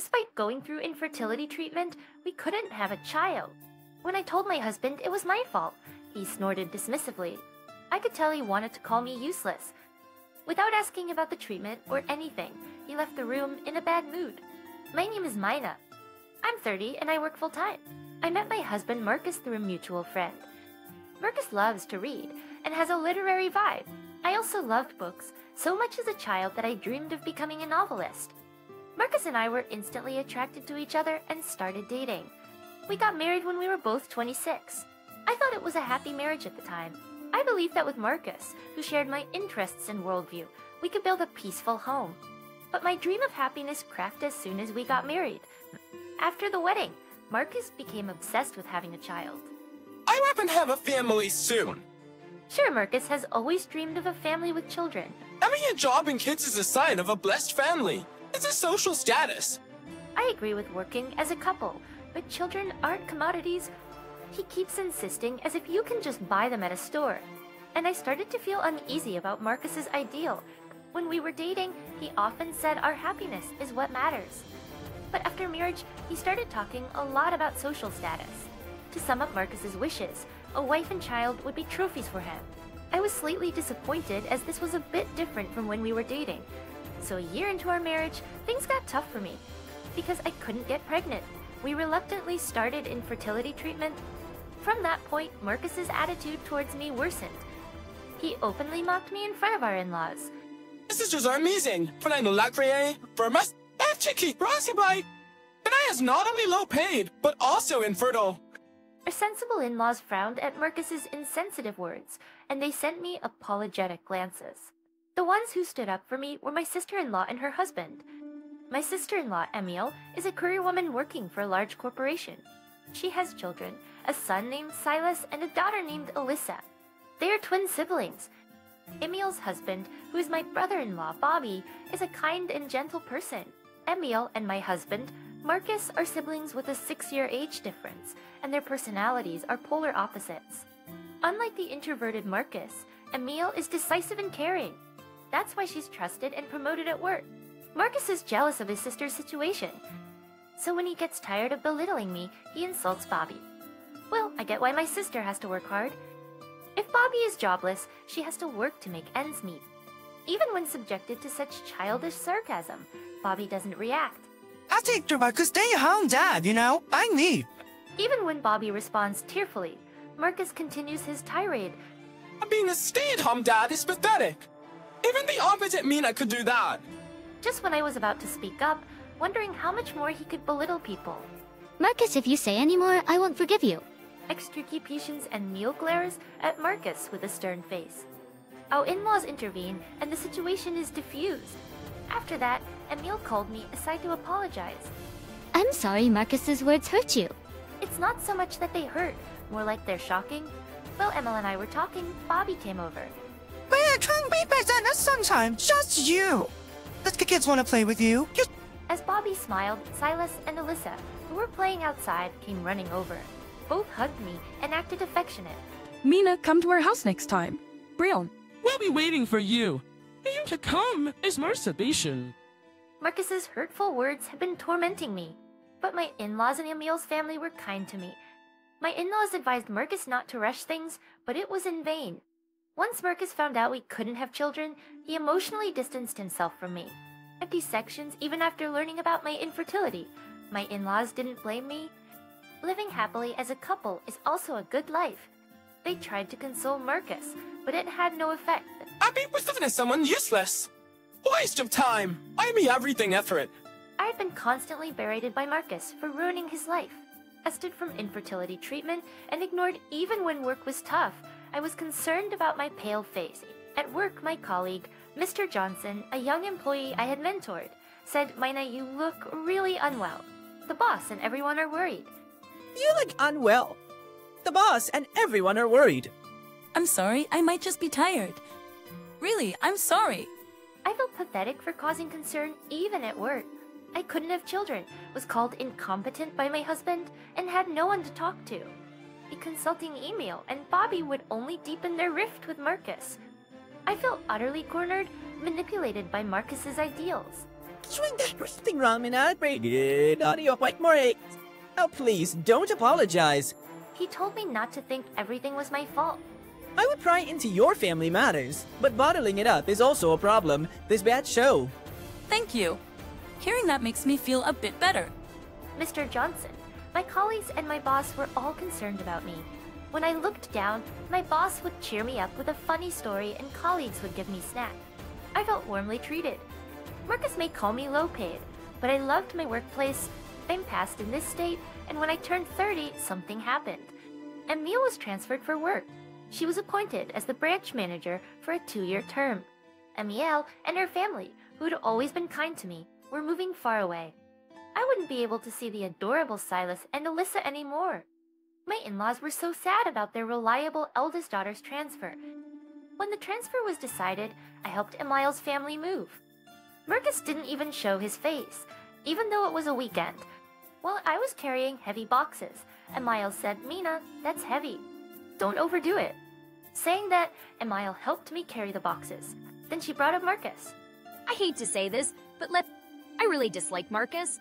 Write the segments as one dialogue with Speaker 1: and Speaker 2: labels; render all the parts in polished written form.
Speaker 1: Despite going through infertility treatment, we couldn't have a child. When I told my husband it was my fault, he snorted dismissively. I could tell he wanted to call me useless. Without asking about the treatment or anything, he left the room in a bad mood. My name is Mina. I'm 30 and I work full-time. I met my husband Marcus through a mutual friend. Marcus loves to read and has a literary vibe. I also loved books, so much as a child that I dreamed of becoming a novelist. Marcus and I were instantly attracted to each other and started dating. We got married when we were both 26. I thought it was a happy marriage at the time. I believed that with Marcus, who shared my interests and worldview, we could build a peaceful home. But my dream of happiness cracked as soon as we got married. After the wedding, Marcus became obsessed with having a child.
Speaker 2: I want to have a family soon.
Speaker 1: Sure, Marcus has always dreamed of a family with children.
Speaker 2: Having a job and kids is a sign of a blessed family. It's a social status.
Speaker 1: I agree with working as a couple, but children aren't commodities. He keeps insisting as if you can just buy them at a store. And I started to feel uneasy about Marcus's ideal. When we were dating, he often said our happiness is what matters. But after marriage, he started talking a lot about social status. To sum up Marcus's wishes, a wife and child would be trophies for him. I was slightly disappointed as this was a bit different from when we were dating. So a year into our marriage, things got tough for me. Because I couldn't get pregnant, we reluctantly started infertility treatment. From that point, Marcus's attitude towards me worsened. He openly mocked me in front of our in-laws.
Speaker 2: Sisters are amazing, but I'm lacrae, vermus, chicky, rossy. And I is not only low paid, but also infertile.
Speaker 1: Our sensible in-laws frowned at Marcus's insensitive words, and they sent me apologetic glances. The ones who stood up for me were my sister-in-law and her husband. My sister-in-law, Emile, is a career woman working for a large corporation. She has children, a son named Silas and a daughter named Alyssa. They are twin siblings. Emile's husband, who is my brother-in-law, Bobby, is a kind and gentle person. Emile and my husband, Marcus, are siblings with a 6-year age difference, and their personalities are polar opposites. Unlike the introverted Marcus, Emile is decisive and caring. That's why she's trusted and promoted at work. Marcus is jealous of his sister's situation. So when he gets tired of belittling me, he insults Bobby. Well, I get why my sister has to work hard. If Bobby is jobless, she has to work to make ends meet. Even when subjected to such childish sarcasm, Bobby doesn't react.
Speaker 3: I take to stay home, Dad, you know? I need.
Speaker 1: Even when Bobby responds tearfully, Marcus continues his tirade.
Speaker 2: Being a stay-at-home dad is pathetic. Even the opposite Mina could do that.
Speaker 1: Just when I was about to speak up, wondering how much more he could belittle people.
Speaker 4: Marcus, if you say any more, I won't forgive you.
Speaker 1: Extrications and Emile glares at Marcus with a stern face. Our in-laws intervene and the situation is diffused. After that, Emile called me aside to apologize.
Speaker 4: I'm sorry Marcus's words hurt you.
Speaker 1: It's not so much that they hurt, more like they're shocking. While Emile and I were talking, Bobby came over.
Speaker 3: Where can be present at sometime? Just you. The kids want to play with you.
Speaker 1: As Bobby smiled, Silas and Alyssa, who were playing outside, came running over. Both hugged me and acted affectionate.
Speaker 5: Mina, come to our house next time. Brion.
Speaker 6: We'll be waiting for you. You to come is Retribution.
Speaker 1: Marcus's hurtful words had been tormenting me, but my in-laws and Emile's family were kind to me. My in-laws advised Marcus not to rush things, but it was in vain. Once Marcus found out we couldn't have children, he emotionally distanced himself from me. Empty sections even after learning about my infertility. My in-laws didn't blame me. Living happily as a couple is also a good life. They tried to console Marcus, but it had no effect.
Speaker 2: I'd be with someone useless. Waste of time. I mean everything effort.
Speaker 1: I had been constantly berated by Marcus for ruining his life. Tested from infertility treatment and ignored even when work was tough. I was concerned about my pale face. At work, my colleague, Mr. Johnson, a young employee I had mentored, said, Mina, you look really unwell. The boss and everyone are worried.
Speaker 7: You look unwell. The boss and everyone are worried.
Speaker 8: I'm sorry, I might just be tired. Really, I'm sorry.
Speaker 1: I felt pathetic for causing concern even at work. I couldn't have children, was called incompetent by my husband, and had no one to talk to. A consulting email and Bobby would only deepen their rift with Marcus. I felt utterly cornered, manipulated by Marcus's ideals.
Speaker 7: Swing that wrestling ramen at Brady. Audio quite more. Oh, please, don't apologize.
Speaker 1: He told me not to think everything was my fault.
Speaker 7: I would pry into your family matters, but bottling it up is also a problem. This bad show.
Speaker 8: Thank you. Hearing that makes me feel a bit better.
Speaker 1: Mr. Johnson, my colleagues and my boss were all concerned about me. When I looked down, my boss would cheer me up with a funny story and colleagues would give me snacks. I felt warmly treated. Marcus may call me low-paid, but I loved my workplace. I'm passed in this state, and when I turned 30, something happened. Emile was transferred for work. She was appointed as the branch manager for a 2-year term. Emile and her family, who had always been kind to me, were moving far away. I wouldn't be able to see the adorable Silas and Alyssa anymore. My in-laws were so sad about their reliable eldest daughter's transfer. When the transfer was decided, I helped Emile's family move. Marcus didn't even show his face, even though it was a weekend. While I was carrying heavy boxes, Emile said, "Mina, that's heavy. Don't overdo it." Saying that, Emile helped me carry the boxes. Then she brought up Marcus.
Speaker 9: I hate to say this, but I really dislike Marcus.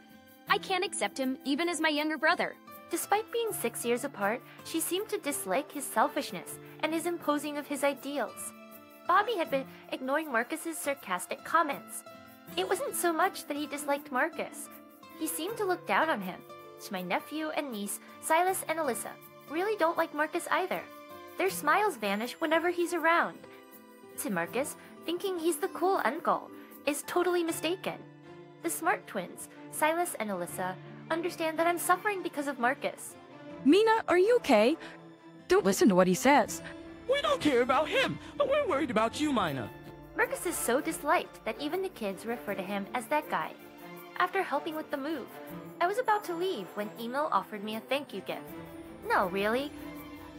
Speaker 9: I can't accept him even as my younger brother.
Speaker 1: Despite being 6 years apart, she seemed to dislike his selfishness and his imposing of his ideals. Bobby had been ignoring Marcus's sarcastic comments. It wasn't so much that he disliked Marcus. He seemed to look down on him. My nephew and niece, Silas and Alyssa, really don't like Marcus either. Their smiles vanish whenever he's around. To Marcus, thinking he's the cool uncle is totally mistaken. The smart twins, Silas and Alyssa, understand that I'm suffering because of Marcus.
Speaker 5: Mina, are you okay? Don't listen to what he says.
Speaker 6: We don't care about him, but we're worried about you, Mina.
Speaker 1: Marcus is so disliked that even the kids refer to him as that guy. After helping with the move, I was about to leave when Emil offered me a thank you gift. No, really.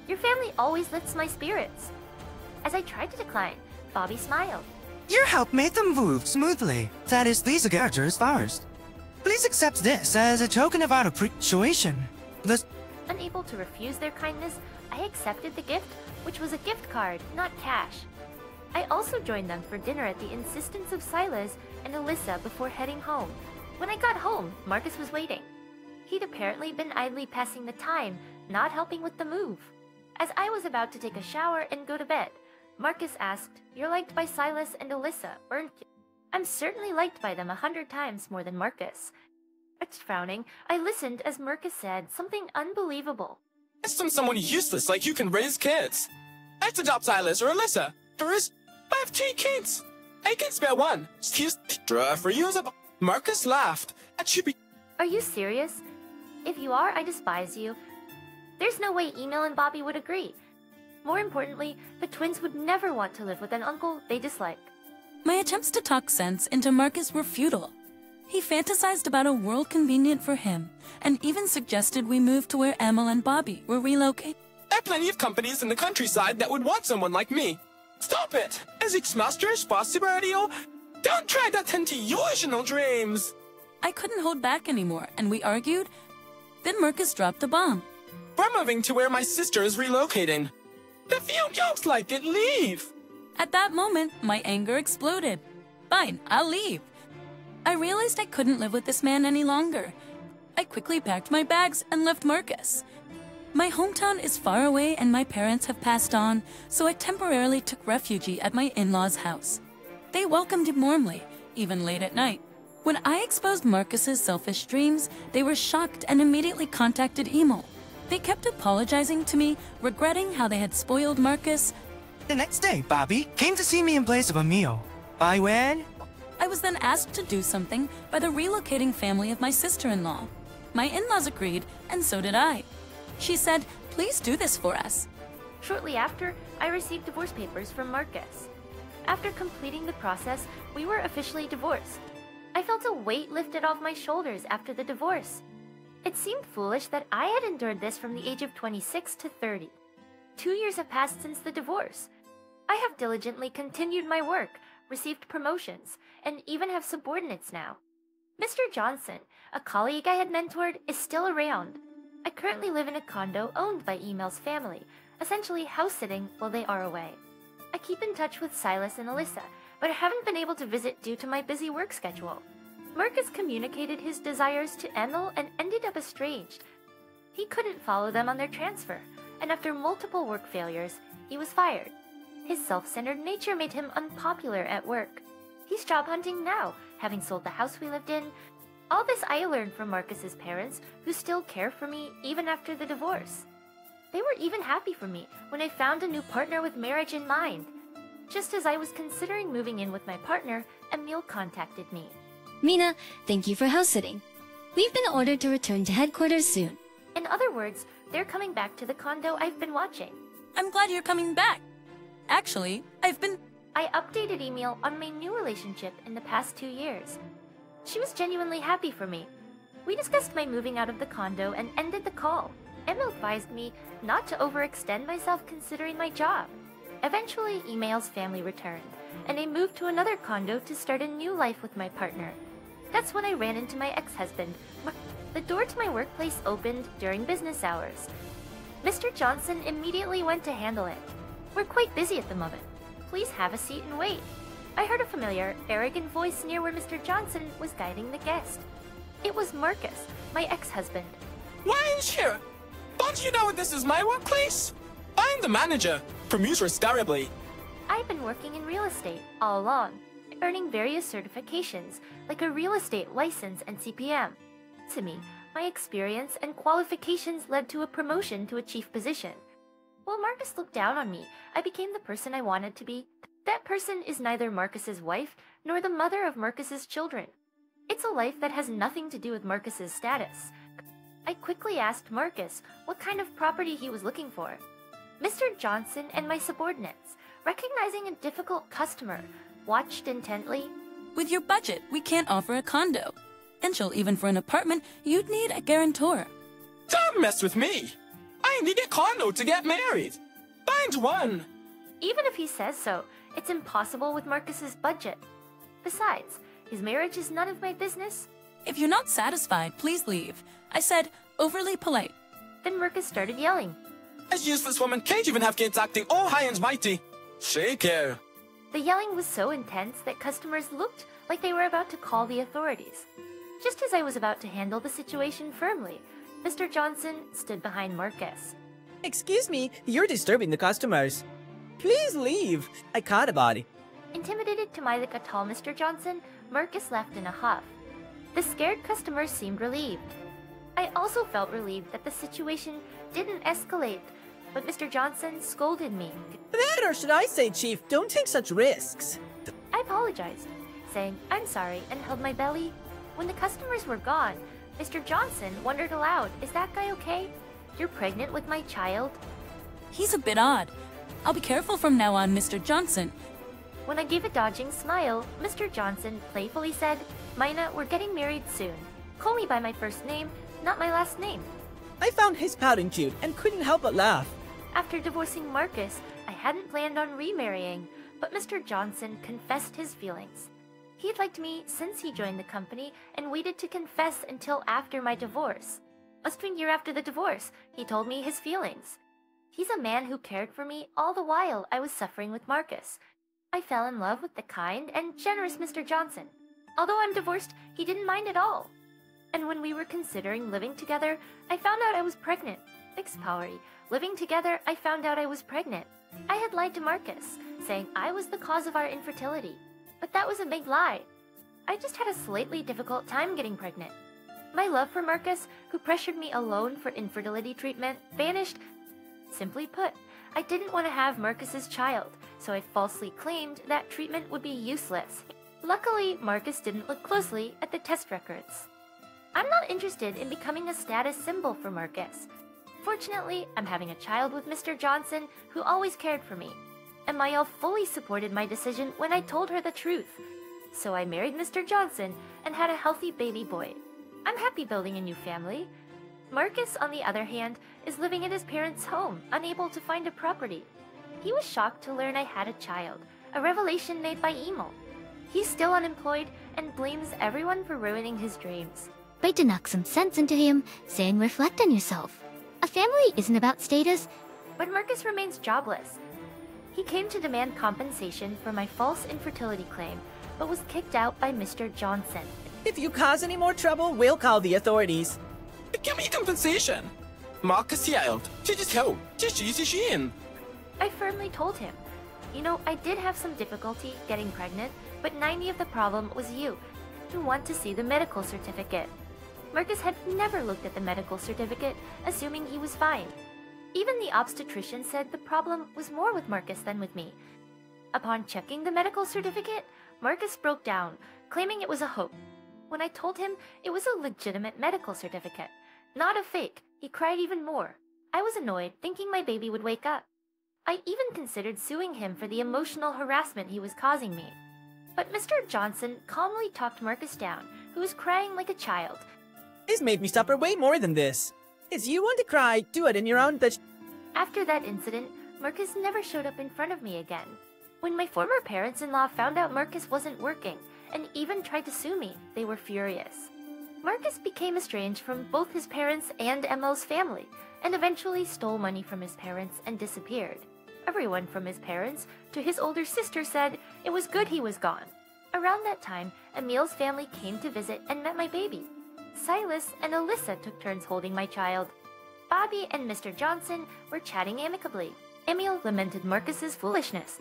Speaker 1: Your family always lifts my spirits. As I tried to decline, Bobby smiled.
Speaker 3: Your help made them move smoothly. That is, these characters first. Please accept this as a token of our appreciation.
Speaker 1: Unable to refuse their kindness, I accepted the gift, which was a gift card, not cash. I also joined them for dinner at the insistence of Silas and Alyssa before heading home. When I got home, Marcus was waiting. He'd apparently been idly passing the time, not helping with the move. As I was about to take a shower and go to bed, Marcus asked, "You're liked by Silas and Alyssa, aren't you?" I'm certainly liked by them 100 times more than Marcus. Frowning, I listened as Marcus said something unbelievable.
Speaker 2: It's from someone useless like you can raise kids. Let's adopt Silas or Alyssa. There is 5 3 kids. I can spare one. Excuse for usable. Marcus laughed. That should be.
Speaker 1: Are you serious? If you are, I despise you. There's no way Emil and Bobby would agree. More importantly, the twins would never want to live with an uncle they dislike.
Speaker 8: My attempts to talk sense into Marcus were futile. He fantasized about a world convenient for him, and even suggested we move to where Emil and Bobby were relocated.
Speaker 2: There are plenty of companies in the countryside that would want someone like me. Stop it! Is it master's possible radio? Don't try that into your original dreams!
Speaker 8: I couldn't hold back anymore, and we argued. Then Marcus dropped a bomb.
Speaker 2: We're moving to where my sister is relocating. The few jokes like it leave!
Speaker 8: At that moment, my anger exploded. Fine, I'll leave. I realized I couldn't live with this man any longer. I quickly packed my bags and left Marcus. My hometown is far away and my parents have passed on, so I temporarily took refuge at my in-laws' house. They welcomed him warmly, even late at night. When I exposed Marcus's selfish dreams, they were shocked and immediately contacted Emil. They kept apologizing to me, regretting how they had spoiled Marcus.
Speaker 3: The next day, Bobby came to see me in place of a meal. By when?
Speaker 8: I was then asked to do something by the relocating family of my sister-in-law. My in-laws agreed, and so did I. She said, "Please do this for us."
Speaker 1: Shortly after, I received divorce papers from Marcus. After completing the process, we were officially divorced. I felt a weight lifted off my shoulders after the divorce. It seemed foolish that I had endured this from the age of 26 to 30. 2 years have passed since the divorce. I have diligently continued my work, received promotions, and even have subordinates now. Mr. Johnson, a colleague I had mentored, is still around. I currently live in a condo owned by Emil's family, essentially house-sitting while they are away. I keep in touch with Silas and Alyssa, but I haven't been able to visit due to my busy work schedule. Marcus communicated his desires to Emil and ended up estranged. He couldn't follow them on their transfer, and after multiple work failures, he was fired. His self-centered nature made him unpopular at work. He's job hunting now, having sold the house we lived in. All this I learned from Marcus's parents, who still care for me even after the divorce. They were even happy for me when I found a new partner with marriage in mind. Just as I was considering moving in with my partner, Emil contacted me.
Speaker 4: Mina, thank you for house sitting. We've been ordered to return to headquarters soon.
Speaker 1: In other words, they're coming back to the condo I've been watching.
Speaker 8: I'm glad you're coming back. Actually,
Speaker 1: I updated Emil on my new relationship in the past 2 years. She was genuinely happy for me. We discussed my moving out of the condo and ended the call. Emil advised me not to overextend myself considering my job. Eventually, Emil's family returned, and I moved to another condo to start a new life with my partner. That's when I ran into my ex-husband. The door to my workplace opened during business hours. Mr. Johnson immediately went to handle it. We're quite busy at the moment. Please have a seat and wait. I heard a familiar, arrogant voice near where Mr. Johnson was guiding the guest. It was Marcus, my ex-husband.
Speaker 2: Why is here? Don't you know this is my workplace? I'm the manager. Permute terribly.
Speaker 1: I've been working in real estate all along, earning various certifications, like a real estate license and CPM. To me, my experience and qualifications led to a promotion to a chief position. While Marcus looked down on me, I became the person I wanted to be. That person is neither Marcus's wife nor the mother of Marcus's children. It's a life that has nothing to do with Marcus's status. I quickly asked Marcus what kind of property he was looking for. Mr. Johnson and my subordinates, recognizing a difficult customer, watched intently.
Speaker 8: with your budget, we can't offer a condo. And even for an apartment, you'd need a guarantor.
Speaker 2: Don't mess with me. I need a condo to get married. Find one.
Speaker 1: Even if he says so, it's impossible with Marcus's budget. Besides, his marriage is none of my business.
Speaker 8: If you're not satisfied, please leave. I said, overly polite.
Speaker 1: Then Marcus started yelling.
Speaker 2: This useless woman can't even have kids acting all high and mighty. Shake her.
Speaker 1: The yelling was so intense that customers looked like they were about to call the authorities. Just as I was about to handle the situation firmly, Mr. Johnson stood behind Marcus.
Speaker 7: Excuse me, you're disturbing the customers. Please leave. I caught a body.
Speaker 1: Intimidated to like a tall Mr. Johnson, Marcus left in a huff. The scared customers seemed relieved. I also felt relieved that the situation didn't escalate, but Mr. Johnson scolded me.
Speaker 7: That, or should I say, Chief, don't take such risks.
Speaker 1: I apologized, saying I'm sorry and held my belly. When the customers were gone, Mr. Johnson wondered aloud, is that guy okay? You're pregnant with my child?
Speaker 8: He's a bit odd. I'll be careful from now on, Mr. Johnson.
Speaker 1: When I gave a dodging smile, Mr. Johnson playfully said, Mina, we're getting married soon. Call me by my first name, not my last name.
Speaker 7: I found his pouting cute and couldn't help but laugh.
Speaker 1: After divorcing Marcus, I hadn't planned on remarrying, but Mr. Johnson confessed his feelings. He'd liked me since he joined the company and waited to confess until after my divorce. Less than a year after the divorce, he told me his feelings. He's a man who cared for me all the while I was suffering with Marcus. I fell in love with the kind and generous Mr. Johnson. Although I'm divorced, he didn't mind at all. And when we were considering living together, I found out I was pregnant. Expowery. Living together, I found out I was pregnant. I had lied to Marcus, saying I was the cause of our infertility. But that was a big lie. I just had a slightly difficult time getting pregnant. My love for Marcus, who pressured me alone for infertility treatment, vanished. Simply put, I didn't want to have Marcus's child, so I falsely claimed that treatment would be useless. Luckily, Marcus didn't look closely at the test records. I'm not interested in becoming a status symbol for Marcus. Fortunately, I'm having a child with Mr. Johnson, who always cared for me. And Mayel fully supported my decision when I told her the truth. So I married Mr. Johnson and had a healthy baby boy. I'm happy building a new family. Marcus, on the other hand, is living in his parents' home, unable to find a property. He was shocked to learn I had a child, a revelation made by Emil. He's still unemployed and blames everyone for ruining his dreams.
Speaker 4: Way to knock some sense into him, saying reflect on yourself. A family isn't about status.
Speaker 1: But Marcus remains jobless. He came to demand compensation for my false infertility claim, but was kicked out by Mr. Johnson.
Speaker 7: If you cause any more trouble, we'll call the authorities.
Speaker 2: Give me compensation. Marcus yelled.
Speaker 1: I firmly told him, you know, I did have some difficulty getting pregnant, but 90% of the problem was you, who want to see the medical certificate. Marcus had never looked at the medical certificate, assuming he was fine. Even the obstetrician said the problem was more with Marcus than with me. Upon checking the medical certificate, Marcus broke down, claiming it was a hoax. When I told him it was a legitimate medical certificate, not a fake, he cried even more. I was annoyed, thinking my baby would wake up. I even considered suing him for the emotional harassment he was causing me. But Mr. Johnson calmly talked Marcus down, who was crying like a child.
Speaker 7: This made me suffer way more than this. If you want to cry, do it in your own
Speaker 1: After that incident, Marcus never showed up in front of me again. When my former parents-in-law found out Marcus wasn't working, and even tried to sue me, they were furious. Marcus became estranged from both his parents and ML's family, and eventually stole money from his parents and disappeared. Everyone from his parents to his older sister said it was good he was gone. Around that time, Emil's family came to visit and met my baby. Silas and Alyssa took turns holding my child. Bobby and Mr. Johnson were chatting amicably. Emil lamented Marcus's foolishness.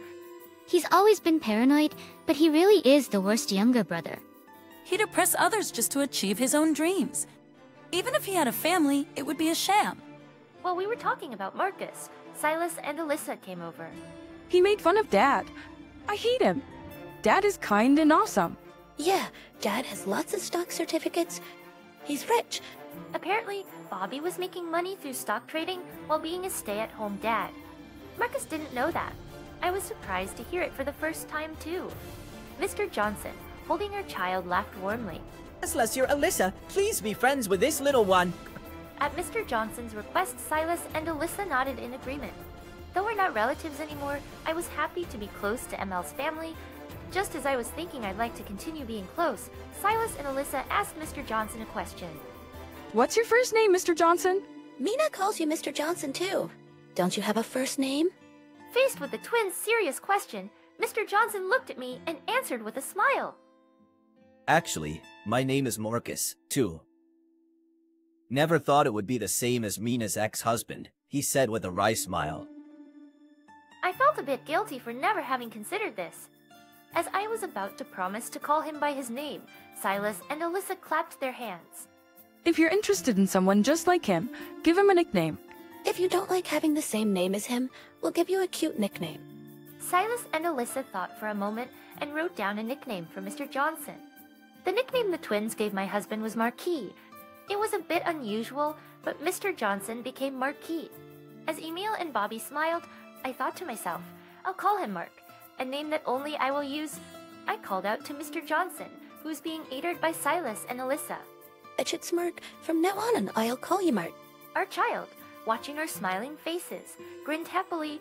Speaker 4: He's always been paranoid, but he really is the worst younger brother.
Speaker 8: He'd oppress others just to achieve his own dreams. Even if he had a family, it would be a sham.
Speaker 1: While we were talking about Marcus, Silas and Alyssa came over.
Speaker 5: He made fun of Dad. I hate him. Dad is kind and awesome.
Speaker 10: Yeah, Dad has lots of stock certificates. He's rich.
Speaker 1: Apparently, Bobby was making money through stock trading while being a stay-at-home dad. Marcus didn't know that. I was surprised to hear it for the first time, too. Mr. Johnson, holding her child, laughed warmly.
Speaker 7: Unless you're Alyssa, please be friends with this little one.
Speaker 1: At Mr. Johnson's request, Silas and Alyssa nodded in agreement. Though we're not relatives anymore, I was happy to be close to ML's family. Just as I was thinking I'd like to continue being close, Silas and Alyssa asked Mr. Johnson a question.
Speaker 5: What's your first name, Mr. Johnson?
Speaker 10: Mina calls you Mr. Johnson, too. Don't you have a first name?
Speaker 1: Faced with the twins' serious question, Mr. Johnson looked at me and answered with a smile.
Speaker 11: Actually, my name is Marcus, too. Never thought it would be the same as Mina's ex-husband, he said with a wry smile.
Speaker 1: I felt a bit guilty for never having considered this. As I was about to promise to call him by his name, Silas and Alyssa clapped their hands.
Speaker 5: If you're interested in someone just like him, give him a nickname.
Speaker 10: If you don't like having the same name as him, we'll give you a cute nickname.
Speaker 1: Silas and Alyssa thought for a moment and wrote down a nickname for Mr. Johnson. The nickname the twins gave my husband was Marquis. It was a bit unusual, but Mr. Johnson became Marquis. As Emil and Bobby smiled, I thought to myself, I'll call him Mark, a name that only I will use. I called out to Mr. Johnson, who was being aided by Silas and Alyssa.
Speaker 10: It's Mark. From now on, I'll call you Mark.
Speaker 1: Our child, watching our smiling faces, grinned happily